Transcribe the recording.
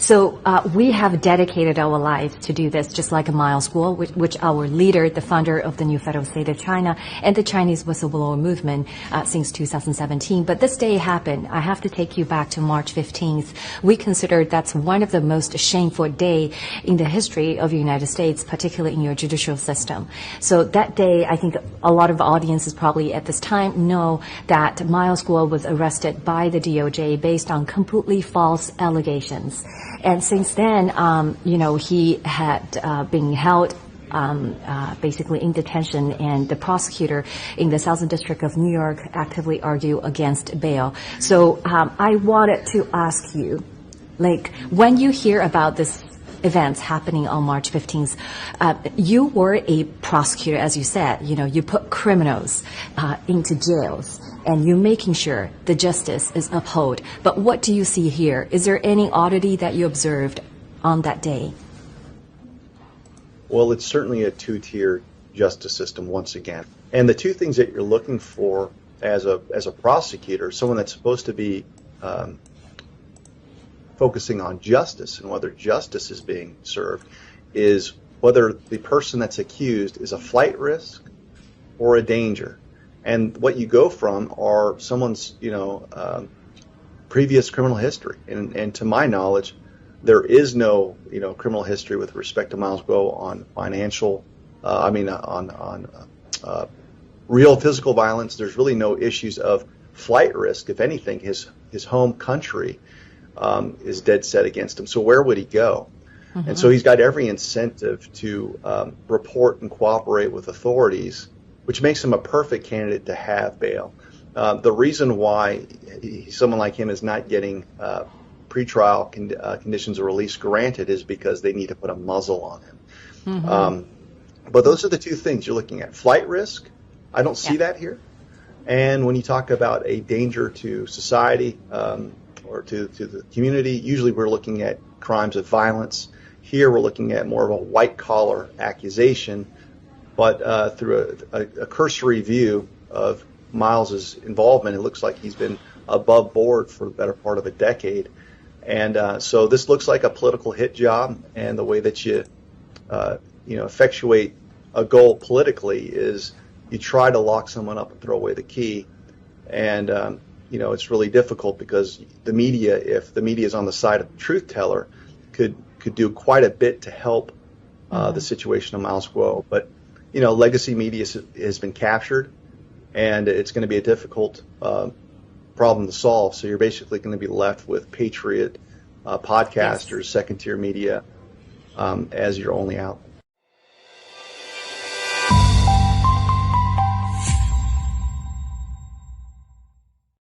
So we have dedicated our lives to do this, just like Miles Guo, which our leader, the founder of the new federal state of China and the Chinese whistleblower movement since 2017. But this day happened. I have to take you back to March 15th. We consider that's one of the most shameful day in the history of the United States, particularly in your judicial system. So that day, I think a lot of audiences probably at this time know that Miles Guo was arrested by the DOJ based on completely false allegations. And since then, he had been held basically in detention, and the prosecutor in the Southern District of New York actively argued against bail. So I wanted to ask you, when you hear about this events happening on March 15th, you were a prosecutor, as you said. You put criminals into jails, and you're making sure the justice is upheld. But what do you see here? Is there any oddity that you observed on that day? Well, it's certainly a two-tier justice system once again. And the two things that you're looking for as a prosecutor, someone that's supposed to be focusing on justice and whether justice is being served, is whether the person that's accused is a flight risk or a danger. And what you go from are someone's, previous criminal history. And to my knowledge, there is no, criminal history with respect to Miles Guo on real physical violence. There's really no issues of flight risk. If anything, his home country is dead set against him. So where would he go? Mm-hmm. And so he's got every incentive to report and cooperate with authorities, which makes him a perfect candidate to have bail. The reason why someone like him is not getting pretrial conditions of release granted is because they need to put a muzzle on him. Mm-hmm. But those are the two things you're looking at. Flight risk, I don't see that here. And when you talk about a danger to society or to the community, usually we're looking at crimes of violence. Here we're looking at more of a white-collar accusation, but through a cursory view of Miles's involvement, it looks like he's been above board for the better part of a decade. And so this looks like a political hit job, and the way that you effectuate a goal politically is you try to lock someone up and throw away the key. And it's really difficult because the media, if the media is on the side of the truth teller, could do quite a bit to help the situation of Miles Guo. But legacy media has been captured, and it's going to be a difficult problem to solve. So you're basically going to be left with patriot podcasters, second-tier media as your only outlet.